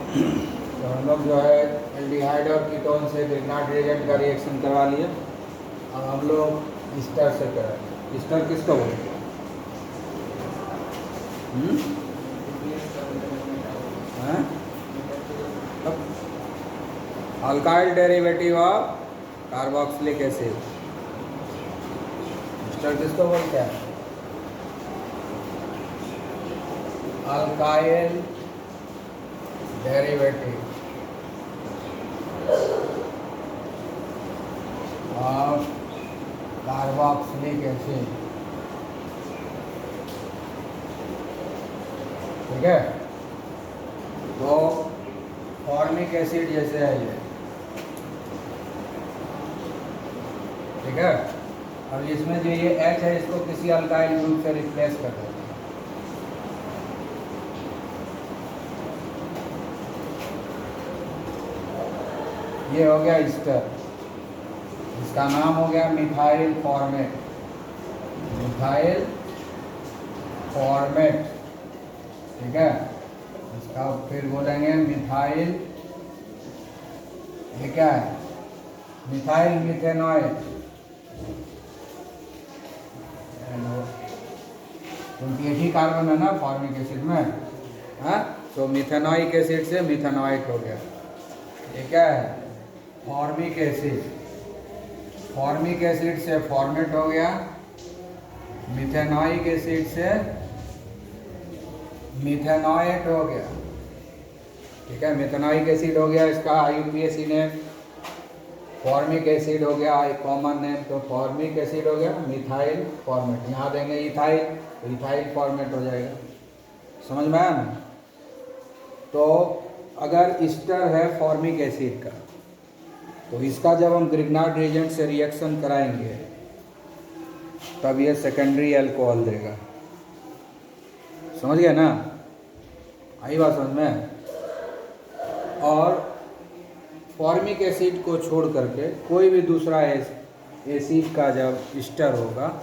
तो हम लोग जो है एल्डिहाइड और कीटोन से ग्रिग्नार्ड रिएजेंट का रिएक्शन करवा लिए। अब हम लोग ईस्टर से करेंगे। ईस्टर किसको बोलते हैं? Alkyl derivative of carboxylic acid. Easter किसको बोलते हैं? Alkyl derivative of carboxylic acid. ठीक है, तो फॉर्मिक एसिड जैसे है ये। ठीक है, अब इसमें जो ये H है इसको किसी अल्काइल ग्रुप से रिप्लेस कर देते हैं। ये हो गया ईस्टर, इसका नाम हो गया मिथाइल फॉर्मेट। मिथाइल फॉर्मेट, ठीक है। इसका फिर बोलेंगे मिथाइल, ये क्या है? मिथाइल मिथेनॉइड, क्योंकि एक ही कार्बन है ना फॉर्मिक एसिड में, हाँ। तो मिथेनॉइक एसिड से मिथेनॉइट हो गया। ये क्या है? Formic acid. फॉर्मिक एसिड से फॉर्मेट हो गया, मिथेनॉइक एसिड से मिथेनॉएट हो गया। ठीक है, मिथेनॉइक एसिड हो गया इसका IUPAC नेम, फॉर्मिक एसिड हो गया कॉमन नेम। तो फॉर्मिक एसिड हो गया मिथाइल फॉर्मेट, यहाँ देंगे इथाइल तो इथाइल फॉर्मेट हो जाएगा। समझ में आया ना? तो अगर ईस्टर है फॉर्मिक एसिड का, तो इसका जब हम ग्रिग्नार्ड रिएजेंट से रिएक्शन कराएंगे तब ये सेकेंडरी अल्कोहल देगा। समझ गए ना? आई बात समझ में? और फॉर्मिक एसिड को छोड़ करके कोई भी दूसरा एसिड का जब ईस्टर होगा,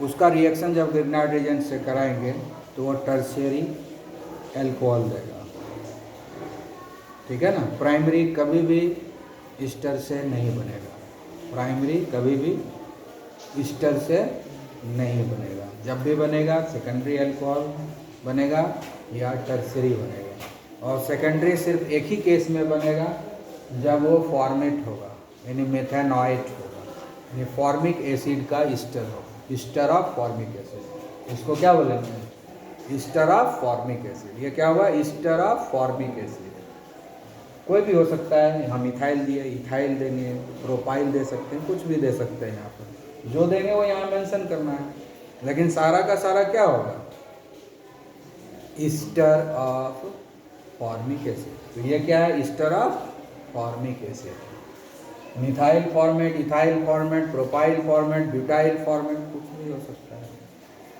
उसका रिएक्शन जब ग्रिग्नार्ड रिएजेंट से कराएंगे तो वो टर्शियरी अल्कोहल देगा। ठीक है ना? प्राइमरी कभी भी ईस्टर से नहीं बनेगा। प्राइमरी कभी भी ईस्टर से नहीं बनेगा। जब भी बनेगा सेकेंडरी अल्कोहल बनेगा या टर्शियरी बनेगा। और सेकेंडरी सिर्फ एक ही केस में बनेगा, जब वो फॉर्मेट होगा, यानी मेथेनॉइट होगा, यानी फॉर्मिक एसिड का ईस्टर होगा। ईस्टर ऑफ फॉर्मिक एसिड, इसको क्या बोलेंगे? Ester of formic acid. ये क्या हुआ? Ester of formic acid. कोई भी हो सकता है, यहाँ मिथाइल दिए, इथाइल देंगे, प्रोपाइल दे सकते हैं, कुछ भी दे सकते हैं। यहाँ पर जो देंगे वो यहाँ मेंशन करना है, लेकिन सारा का सारा क्या होगा? Ester of formic acid. तो ये क्या है? Ester of formic acid. Methyl formate, ethyl format, propyl format, butyl format, कुछ भी हो सकता है,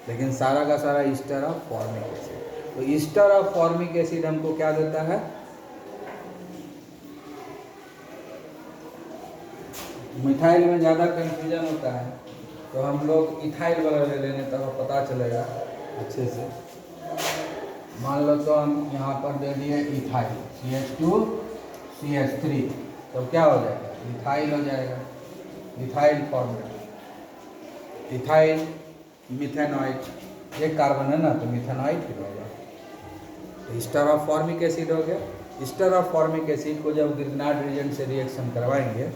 लेकिन सारा का सारा ईस्टर ऑफ फॉर्मिक एसिड। तो ईस्टर ऑफ फॉर्मिक एसिड हमको क्या देता है? मिथाइल में ज़्यादा कंफ्यूजन होता है, तो हम लोग इथाइल वाला ले लेंगे, तब पता चलेगा अच्छे से। मान लो तो हम यहाँ पर दे दिए इथाइल, CH2CH3, तो क्या हो जाएगा? इथाइल हो जाएगा। इथाइल फॉर्मेट, इथाइल मिथेनॉइट, एक कार्बन है ना, तो मिथेनॉइट ही होगा। तो ईस्टर ऑफ फॉर्मिक एसिड हो गया। ईस्टर ऑफ फॉर्मिक एसिड को जब ग्रिग्नार्ड रिएजेंट से रिएक्शन करवाएंगे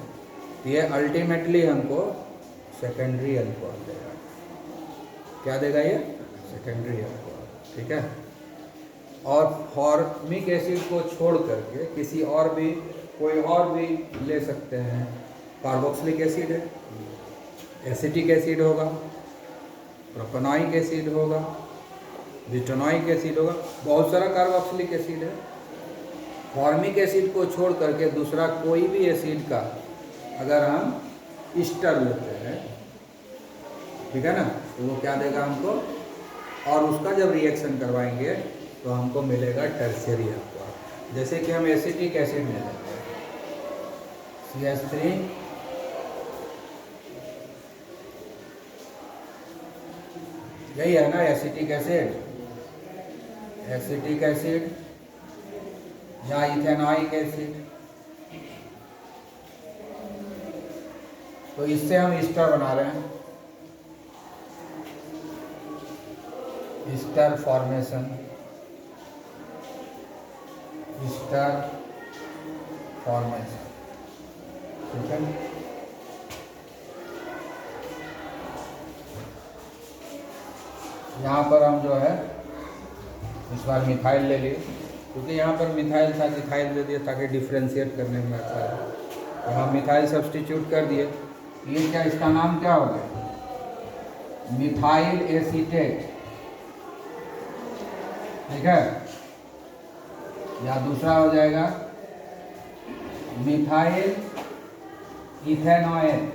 तो ये अल्टीमेटली हमको सेकेंडरी अल्कोहल देगा। क्या देगा ये? Secondary alcohol. ठीक है। और फॉर्मिक एसिड को छोड़ करके किसी और भी, कोई और भी ले सकते हैं। कार्बोक्सिलिक एसिड है, एसिटिक एसिड होगा, प्रोपेनॉइक एसिड होगा, ब्यूटेनॉइक एसिड होगा, बहुत सारा कार्बोक्सिलिक एसिड है। फॉर्मिक एसिड को छोड़ करके दूसरा कोई भी एसिड का अगर हम ईस्टर लेते हैं, ठीक है ना, तो वो क्या देगा हमको? और उसका जब रिएक्शन करवाएंगे तो हमको मिलेगा टर्शियरी अल्कोहल। जैसे कि हम एसिटिक एसिड ले लेते हैं, CH3, यही है ना एसिटिक एसिड। एसिटिक एसिड या इथेनॉइक एसिड। तो इससे हम ईस्टर बना रहे हैं, ईस्टर फॉर्मेशन, ईस्टर फॉर्मेशन। ठीक है, यहाँ पर हम जो है इस बार मिथाइल ले लिए, क्योंकि यहाँ पर मिथाइल था, इथाइल दे दिया ताकि डिफ्रेंशिएट करने में अच्छा है। यहाँ मिथाइल सब्स्टिट्यूट कर दिए। ये क्या, इसका नाम क्या हो गया, मिथाइल एसीटेट। ठीक है, या दूसरा हो जाएगा मिथाइल इथेनॉइल।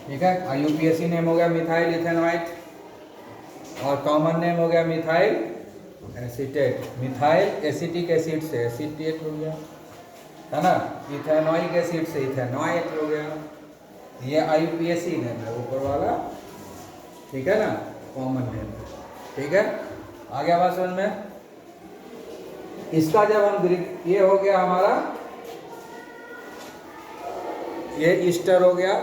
ठीक है, IUPAC नेम हो गया मिथाइल इथेनॉइट, और कॉमन नेम हो गया methyl acetate. Methyl acetic acid से एसीटेट हो गया, है ना, इथेनॉइक एसिड से इथेनॉइट हो गया। ये IUPAC नेम है ऊपर वाला, ठीक है ना, कॉमन नेम है। ठीक है, आ गया बात समझ में। इसका जब हम ये हो गया हमारा, ये ईस्टर हो गया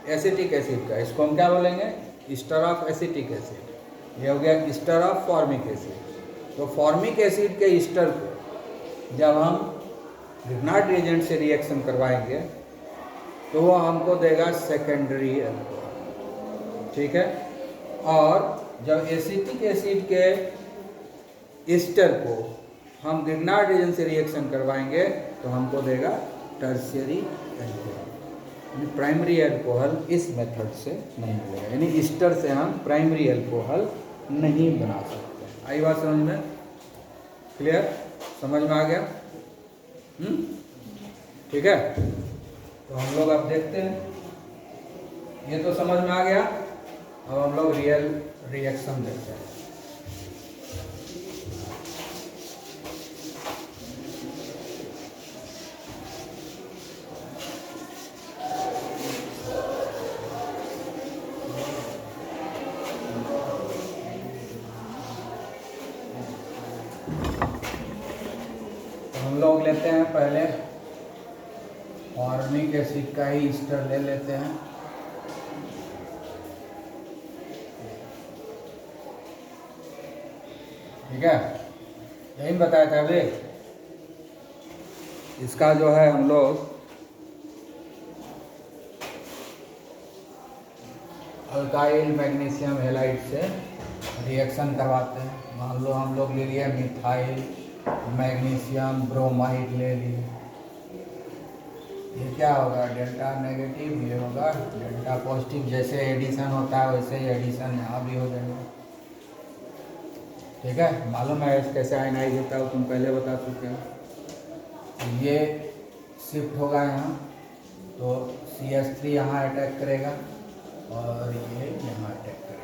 एसिटिक एसिड का, इसको हम क्या बोलेंगे, ईस्टर ऑफ एसिटिक एसिड। ये हो गया ईस्टर ऑफ फॉर्मिक एसिड। तो फॉर्मिक एसिड के ईस्टर को जब हम ग्रिग्नार्ड रिएजेंट से रिएक्शन करवाएंगे तो वो हमको देगा सेकेंडरी अल्कोहल। ठीक है, और जब एसिटिक एसिड के ईस्टर को हम ग्रिग्नार्ड रिएजेंट से रिएक्शन करवाएंगे तो हमको देगा टर्शियरी अल्कोहल। प्राइमरी अल्कोहल इस मेथड से नहीं मिलेगा, यानी ईस्टर से हम प्राइमरी अल्कोहल नहीं बना सकते। आई बात समझ में, क्लियर, समझ में आ गया। ठीक है, तो हम लोग अब देखते हैं, ये तो समझ में आ गया। अब हम लोग रियल रिएक्शन देखते हैं। हम लोग लेते हैं पहले फॉर्मिक एसिड का ही ईस्टर ले लेते हैं। ठीक है, यही बताया था अभी। इसका जो है हम लोग अल्काइल मैग्नीशियम हैलाइड से रिएक्शन करवाते हैं। मान लो हम लोग ले लिया मिथाइल मैग्नीशियम ब्रोमाइड ले लिए, ये क्या होगा, डेल्टा नेगेटिव, ये होगा डेल्टा पॉजिटिव। जैसे एडिशन होता है वैसे ही एडिशन यहाँ भी हो जाएगा। ठीक है, मालूम है कैसे आयनाइज होता है, तुम पहले बता चुके हो। ये शिफ्ट होगा यहाँ, तो CH3 यहाँ अटैक करेगा और ये यहाँ अटैक करेगा।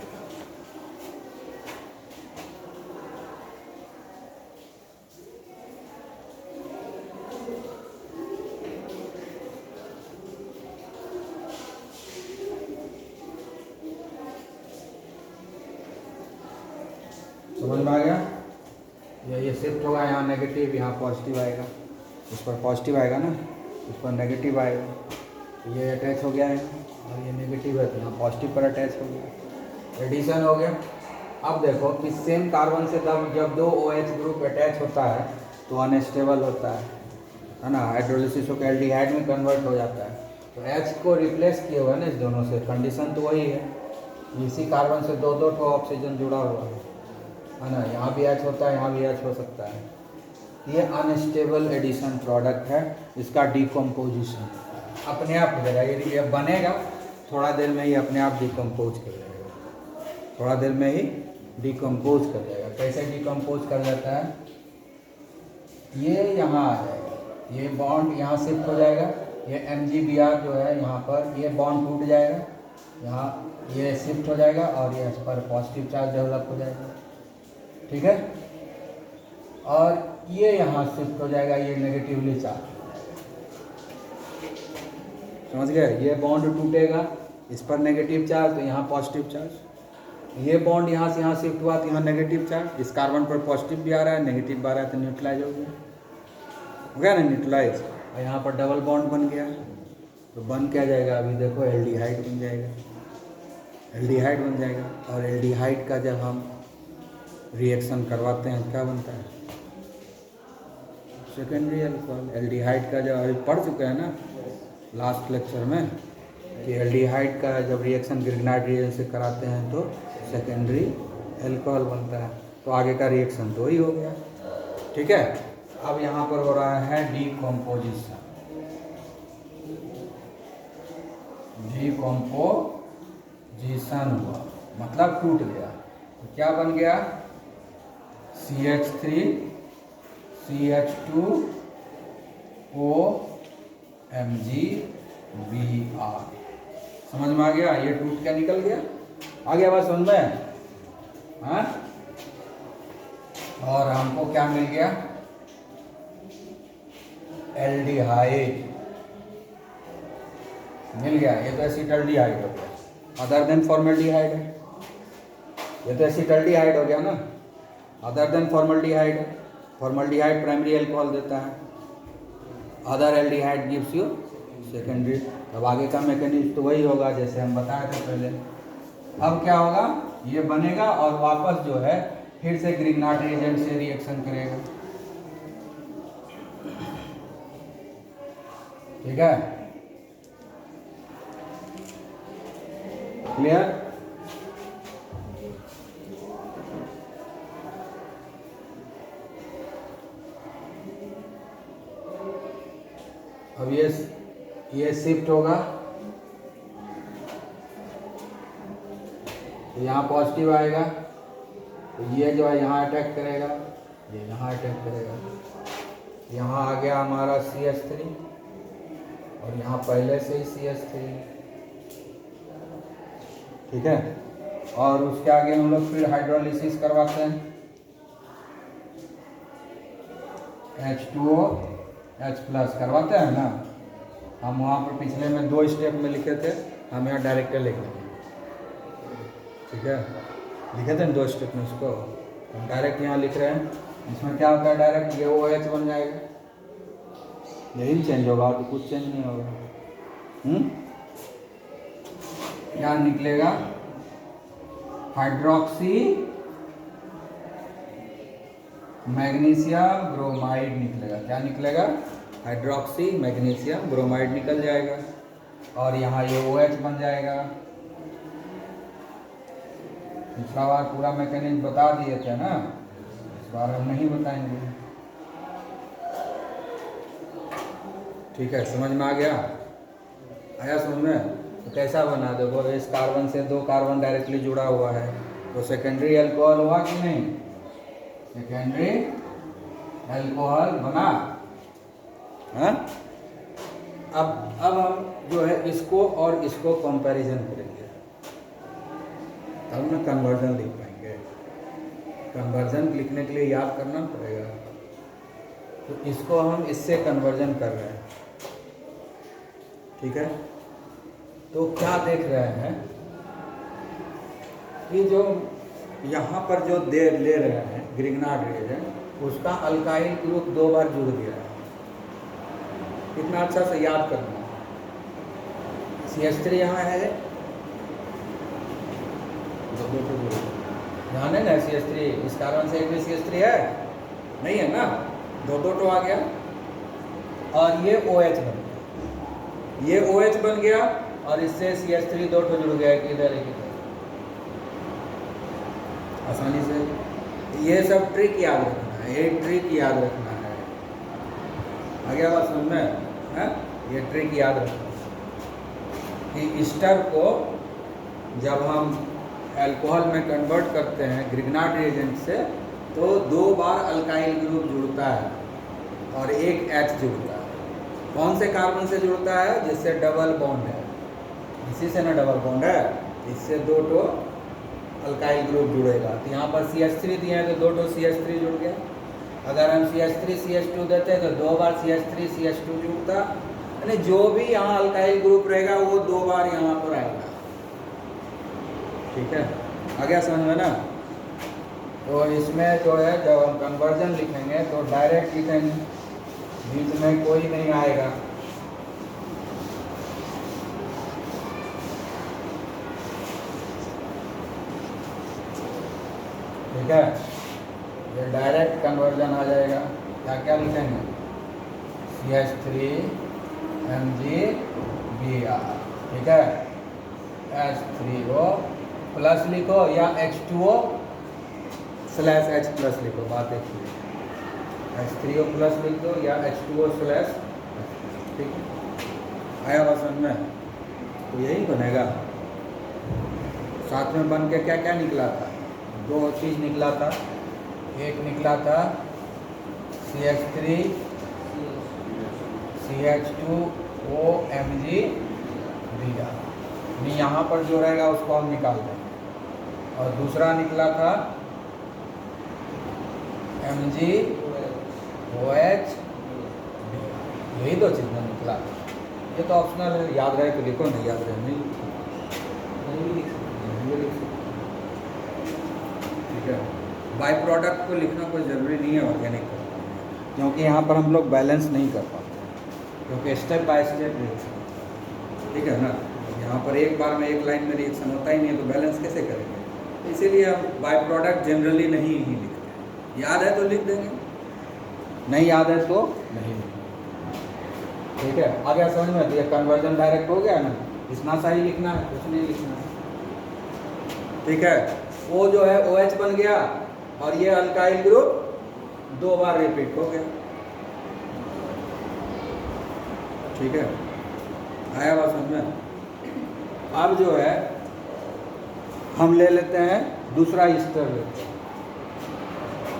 समझ में आ गया। ये शिफ्ट होगा, यहाँ नेगेटिव, यहाँ पॉजिटिव आएगा। इस पर पॉजिटिव आएगा ना, इस पर नेगेटिव आएगा। तो ये अटैच हो गया है और ये नेगेटिव है, तो यहाँ पॉजिटिव पर अटैच हो गया, एडिशन हो गया। अब देखो कि सेम कार्बन से जब दो OH ग्रुप अटैच होता है तो अनस्टेबल होता है ना, हाइड्रोलिसिस होकर एल्डिहाइड में कन्वर्ट हो जाता है। तो H को रिप्लेस किए हुए ना इस दोनों से, कंडीशन तो वही है। इसी कार्बन से दो दो ठो ऑक्सीजन जुड़ा हुआ है ना, यहाँ भी H होता है, यहाँ भी H हो सकता है। ये अनस्टेबल एडिशन प्रोडक्ट है, इसका डिकम्पोजिशन अपने आप हो जाएगा। ये बनेगा थोड़ा देर में ही अपने आप डिकम्पोज कर जाएगा, थोड़ा देर में ही डिकम्पोज कर जाएगा। कैसे डिकम्पोज कर जाता है, ये यहाँ आ जाएगा, ये बॉन्ड यहाँ शिफ्ट हो जाएगा, ये MgBr जो है यहाँ पर ये बॉन्ड टूट जाएगा, यहाँ ये शिफ्ट हो जाएगा और ये इस पर पॉजिटिव चार्ज डेवलप हो जाएगा। ठीक है, और ये यहाँ शिफ्ट हो जाएगा, ये नेगेटिवली चार्ज हो जाएगा। समझ गए, ये बॉन्ड टूटेगा, इस पर नेगेटिव चार्ज तो यहाँ पॉजिटिव चार्ज। ये बॉन्ड यहाँ से यहाँ शिफ्ट हुआ तो यहाँ नेगेटिव चार्ज, इस कार्बन पर पॉजिटिव भी आ रहा है, नेगेटिव भी आ रहा है, तो न्यूट्रलाइज हो गया ना न्यूट्रलाइज। और यहाँ पर डबल बॉन्ड बन गया, तो बन क्या जाएगा अभी देखो, एल्डिहाइड बन जाएगा, एल्डिहाइड बन जाएगा। और एल्डिहाइड का जब हम रिएक्शन करवाते हैं क्या बनता है, सेकेंडरी अल्कोहल। एल्डिहाइड का जब अभी पढ़ चुके हैं ना लास्ट लेक्चर में कि एल्डिहाइड का जब रिएक्शन ग्रिग्नाइट रिएजेंट से कराते हैं तो सेकेंडरी अल्कोहल बनता है। तो आगे का रिएक्शन तो ही हो गया, ठीक है। अब यहाँ पर हो रहा है डीकम्पोजिशन, डीकम्पोजिशन हुआ मतलब टूट गया, तो क्या बन गया, CH3 CH2 OMgBr। समझ में आ गया, ये टूट क्या निकल गया, आ गया बात समझ में, हाँ। और हमको क्या मिल गया, एल्डिहाइड मिल गया। ये तो एसिटल्डिहाइड हो गया, अदर देन फॉर्मल्डिहाइड है, ये तो एसिटल्डिहाइड हो गया ना, अदर देन फॉर्मल्डिहाइड है। फॉर्मल्डिहाइड प्राइमरी अल्कोहल देता है, other aldehyde gives you secondary. अब आगे का मैकेनिज्म तो वही होगा जैसे हम बताए थे पहले। अब क्या होगा, ये बनेगा और वापस जो है फिर से ग्रिग्नाइट रिएजेंट से रिएक्शन करेगा, ठीक है, क्लियर। अब ये शिफ्ट होगा, तो यहाँ पॉजिटिव आएगा, तो ये जो है यहाँ अटैक करेगा, ये यहाँ अटैक करेगा। यहाँ आ गया हमारा CH3 और यहाँ पहले से ही CH3, ठीक है। और उसके आगे हम लोग फिर हाइड्रोलिसिस करवाते हैं, H2O H+ करवाते हैं ना। हम वहाँ पर पिछले में 2 स्टेप में लिखे थे, हम यहाँ डायरेक्ट लिख लेंगे, ठीक है, लिखे थे 2 स्टेप में, उसको हम डायरेक्ट यहाँ लिख रहे हैं। इसमें क्या होता है, डायरेक्ट ये OH बन जाएगा, यही चेंज होगा और तो कुछ चेंज नहीं होगा। यहाँ निकलेगा हाइड्रोक्सी मैग्नीशियम ब्रोमाइड निकलेगा, क्या निकलेगा, हाइड्रोक्सी मैग्नीशियम ब्रोमाइड निकल जाएगा। और यहाँ ये OH बन जाएगा। पिछला बार पूरा मैकेनिज्म बता दिए थे ना, इस बार हम नहीं बताएंगे, ठीक है। समझ में आ गया, आया समझ में। तो कैसा बना, देखो इस कार्बन से 2 कार्बन डायरेक्टली जुड़ा हुआ है, तो सेकेंडरी अल्कोहल हुआ कि नहीं, सेकेंडरी अल्कोहल बना, हाँ। अब हम जो है इसको और इसको कंपैरिजन करेंगे, तब ना कन्वर्जन लिख पाएंगे। कन्वर्जन लिखने के लिए याद करना पड़ेगा, तो इसको हम इससे कन्वर्जन कर रहे हैं, ठीक है। तो क्या देख रहे हैं कि जो यहाँ पर जो ले रहे हैं ग्रिग्नाइट रिएजेंट, उसका अल्काइल ग्रुप 2 बार जुड़ गया है। कितना अच्छा से याद करना, CH3 यहाँ है, ध्यान है ना, CH3 इस कार्बन से एक भी CH3 है नहीं है ना, 2 आ गया। और ये OH बन गया, ये OH बन गया और इससे CH3 2 जुड़ गया, किधर है किधर, आसानी से। ये सब ट्रिक याद रखना है, ये ट्रिक याद रखना है, आ गया बात समझ में, है। ये ट्रिक याद रखना कि ईस्टर को जब हम अल्कोहल में कन्वर्ट करते हैं ग्रिग्नाइट रिएजेंट से, तो 2 बार अल्काइल ग्रुप जुड़ता है और एक H जुड़ता है। कौन से कार्बन से जुड़ता है, जिससे डबल बॉन्ड है, इसी से ना डबल बॉन्ड है, इससे 2 अल्काइल ग्रुप जुड़ेगा। तो यहाँ पर CH3 दिए हैं तो 2 CH3 जुड़ गया। अगर हम CH3 CH2 देते हैं तो 2 बार CH3 CH2 जुड़ता, यानी जो भी यहाँ अल्काइल ग्रुप रहेगा वो 2 बार यहाँ पर आएगा, ठीक है। आ गया समझ में ना? तो इसमें जो है जब हम कन्वर्जन लिखेंगे तो डायरेक्ट लिखेंगे, बीच में कोई नहीं आएगा। ठीक है, ये डायरेक्ट कन्वर्जन आ जाएगा। क्या क्या लिखेंगे? CH3Mg(Br), ठीक है। H3O प्लस लिखो या H2O/H प्लस लिखो, बात एक ही। H3O प्लस लिख दो या H2O/, ठीक है। आया बात समझ में? तो यही बनेगा। साथ में बन के क्या क्या निकला था? दो चीज़ निकला था। एक निकला था CH3 CH2OMg(Br), यहाँ पर जो रहेगा उसको हम निकाल देंगे। और दूसरा निकला था MgOH, यही दो चीज़ में निकला। ये तो ऑप्शनल है, याद रहे तो लिखो, नहीं याद रहे नहीं लिख सकते। ठीक है, बाय प्रोडक्ट को लिखना कोई ज़रूरी नहीं है ऑर्गेनिक का, क्योंकि यहाँ पर हम लोग बैलेंस नहीं कर पाते, क्योंकि स्टेप बाय स्टेप रिएक्शन। ठीक है ना? यहाँ पर एक बार में एक लाइन में रिएक्शन होता ही नहीं है, तो बैलेंस कैसे करेंगे? इसीलिए हम बाय प्रोडक्ट जनरली नहीं ही लिखते। याद है तो लिख देंगे, नहीं याद है तो नहीं लिखेंगे। ठीक है, आ गया समझ में? तो ये कन्वर्जन डायरेक्ट हो गया ना, इतना सा ही लिखना है, कुछ नहीं लिखना है। ठीक है, वो जो है OH बन गया और ये अल्काइल ग्रुप 2 बार रिपीट हो गया। ठीक है, आया बात समझ में? अब जो है हम ले लेते हैं दूसरा ईस्टर लेते हैं।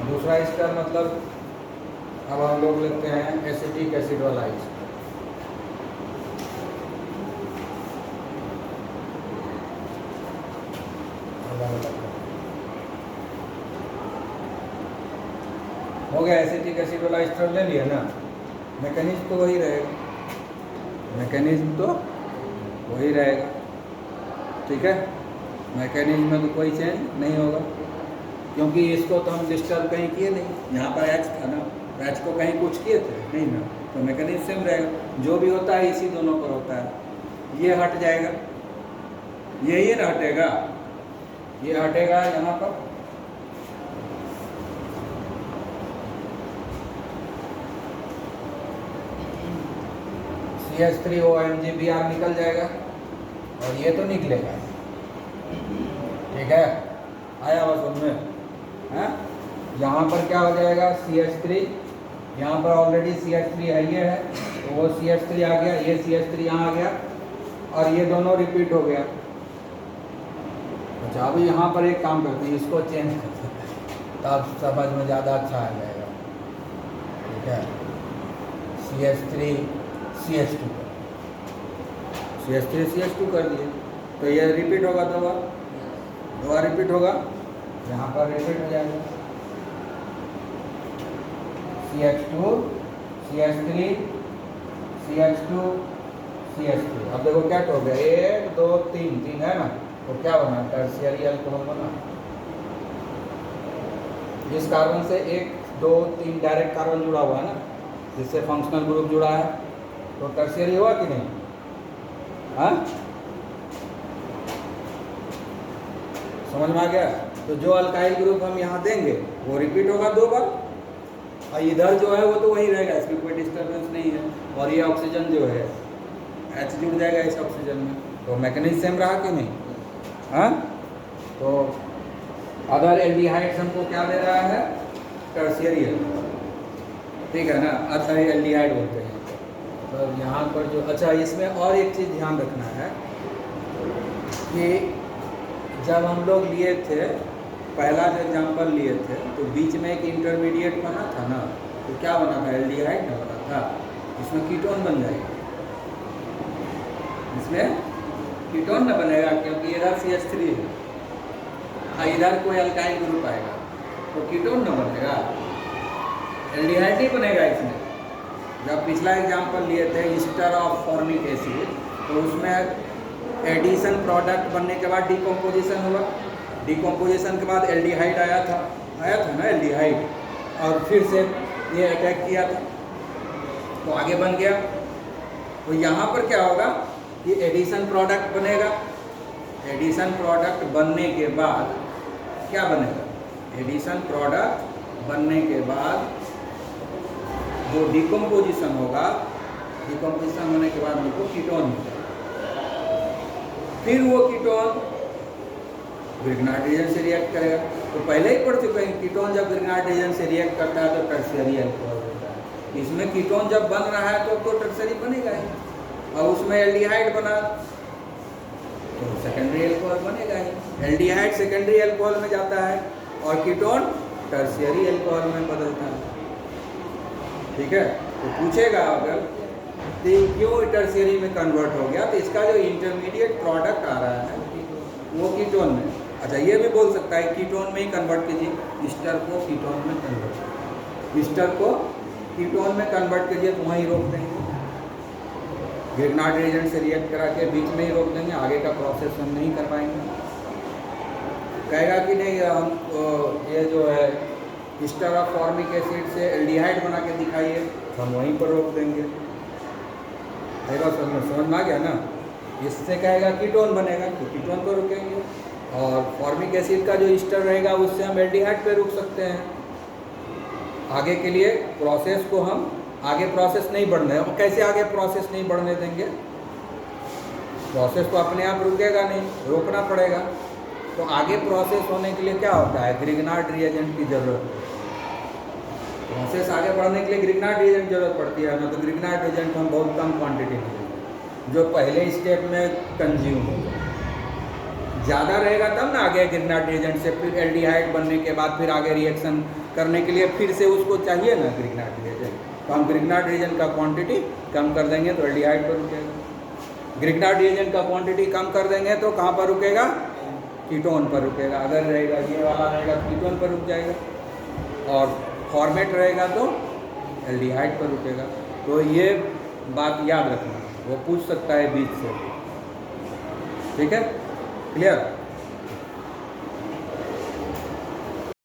दूसरा ईस्टर मतलब अब हम लोग लेते हैं एसिटिक एसिड वाला ईस्टर। हो गया, एसिटिक एसिड वाला ईस्टर ले लिया ना। मैकेनिज्म तो वही रहेगा, मैकेनिज्म तो वही रहेगा। ठीक है, मैकेनिज्म में तो कोई चेंज नहीं होगा, क्योंकि इसको तो हम डिस्टर्ब कहीं किए नहीं। यहाँ पर H था ना, H को कहीं कुछ किए थे नहीं ना, तो मैकेनिज्म सेम रहेगा। जो भी होता है इसी दोनों पर होता है। ये हट जाएगा, ये ना हटेगा, ये हटेगा यहाँ पर। CH3OMg(Br) निकल जाएगा और ये तो निकलेगा। ठीक है, आया बस उनमें है। यहाँ पर क्या हो जाएगा? CH3, यहाँ पर ऑलरेडी CH3 है, ये है, तो वो CH3 आ गया, ये CH3 यहाँ आ गया और ये दोनों रिपीट हो गया। अच्छा, अभी यहाँ पर एक काम करते हैं, इसको चेंज कर सकते हैं, तब समझ में ज़्यादा अच्छा आ जाएगा। ठीक है, CH3 CH2 कर दिए, तो ये रिपीट होगा, दो बार रिपीट होगा, यहाँ पर रिपीट हो जाएगा। CH2 CH3 CH2 CH3। अब देखो क्या हो गया, 1 2 3 है ना, तो क्या बना? टर्शियरी अल्कोहल बना। इस कार्बन से 1 2 3 डायरेक्ट कार्बन जुड़ा हुआ है ना, जिससे फंक्शनल ग्रुप जुड़ा है, तो टर्शियरी हुआ कि नहीं? हाँ, समझ में आ गया? तो जो अल्काइल ग्रुप हम यहाँ देंगे वो रिपीट होगा 2 बार, और इधर जो है वो तो वही रहेगा, इसमें कोई डिस्टर्बेंस नहीं है। और ये ऑक्सीजन जो है H जुड़ जाएगा इस ऑक्सीजन में, तो मैकेनिज्म सेम रहा कि नहीं? हाँ, तो अदर एल्डिहाइड्स हमको क्या दे रहा है? Tertiary alcohol. ठीक है ना, अदर एल्डिहाइड बोलते हैं। तो यहाँ पर जो, अच्छा इसमें और एक चीज़ ध्यान रखना है कि जब हम लोग लिए थे पहला जो एग्जाम्पल लिए थे, तो बीच में एक इंटरमीडिएट बना था ना, तो क्या बना था? एल्डिहाइड ना बना था, इसमें कीटोन बन जाएगा। इसमें कीटोन ना बनेगा, क्योंकि इधर CH3 है, इधर कोई अल्काइल ग्रुप आएगा, तो कीटोन ना बनेगा, एल्डिहाइड नहीं बनेगा इसमें। जब पिछला एग्जाम्पल लिए थे ईस्टर ऑफ फॉर्मिक एसिड, तो उसमें एडिशन प्रोडक्ट बनने के बाद डिकम्पोजिशन हुआ, डिकम्पोजिशन के बाद एल्डिहाइड आया था ना एल्डिहाइड, और फिर से ये अटैक किया था तो आगे बन गया। तो यहाँ पर क्या होगा कि एडिशन प्रोडक्ट बनेगा। एडिशन प्रोडक्ट बनने के बाद क्या बनेगा? एडिशन प्रोडक्ट बनने के बाद जो डिकम्पोजिशन होगा, डिकम्पोजिशन होने के बाद हमको कीटोन मिलेगा। फिर वो कीटोन ग्रिग्नार्ड रीजन से रिएक्ट करेगा। तो पहले ही पढ़ चुके हैं, कीटोन जब ग्रिग्नार्ड रीजन से रिएक्ट करता है तो टर्शियरी अल्कोहल होता है। इसमें कीटोन जब बन रहा है तो टर्शियरी बनेगा ही, और उसमें एल्डिहाइड बना तो सेकेंडरी अल्कोहल बनेगा ही। एल्डिहाइड सेकेंडरी अल्कोहल में जाता है और कीटोन टर्शियरी अल्कोहल में बदलता है। ठीक है, तो पूछेगा अगर कि क्यों टर्शियरी में कन्वर्ट हो गया, तो इसका जो इंटरमीडिएट प्रोडक्ट आ रहा है वो कीटोन में। अच्छा, ये भी बोल सकता है कीटोन में ही कन्वर्ट कीजिए, ईस्टर को कीटोन में कन्वर्ट कीजिए, ईस्टर को कीटोन में कन्वर्ट कीजिए तो वहीं रोक देंगे। ग्रिग्नार्ड रिएजेंट से रिएक्ट करा के बीच में ही रोक देंगे, आगे का प्रोसेस हम नहीं कर पाएंगे। कहेगा कि नहीं हम ये जो है ईस्टर ऑफ फॉर्मिक एसिड से एल्डिहाइड बना के दिखाइए, तो हम वहीं पर रोक देंगे। समझ में आ गया ना? इससे कहेगा कीटोन बनेगा तो कीटोन पर रुकेंगे, और फॉर्मिक एसिड का जो ईस्टर रहेगा उससे हम एल्डिहाइड पे रुक सकते हैं। आगे के लिए प्रोसेस को हम आगे प्रोसेस नहीं बढ़ने, और कैसे आगे प्रोसेस नहीं बढ़ने देंगे? प्रोसेस तो अपने आप रुकेगा नहीं, रोकना पड़ेगा। तो आगे प्रोसेस होने के लिए क्या होता है? ग्रिग्नार्ड रिएजेंट की जरूरत है। प्रोसेस आगे बढ़ने के लिए ग्रिग्नार्ड रिएजेंट जरूरत पड़ती है ना, तो ग्रिग्नार्ड रिएजेंट हम बहुत कम क्वांटिटी में लेंगे जो पहले स्टेप में कंज्यूम होगा। ज़्यादा रहेगा तब ना आगे ग्रिग्नार्ड रिएजेंट से फिर एल्डिहाइड बनने के बाद फिर आगे रिएक्शन करने के लिए फिर से उसको चाहिए ना ग्रिग्नार्ड रिएजेंट, तो हम ग्रिग्नार्ड रिएजेंट का क्वांटिटी कम कर देंगे तो एल्डिहाइड पर रुकेगा। ग्रिग्नार्ड रिएजेंट का क्वांटिटी कम कर देंगे तो कहाँ पर रुकेगा? कीटोन पर रुकेगा। अगर रहेगा ये वाला रहेगा तो कीटोन पर रुक जाएगा, और फॉर्मेट रहेगा तो एल्डिहाइड पर रुकेगा। तो ये बात याद रखना, वो पूछ सकता है बीच से। ठीक है, क्लियर?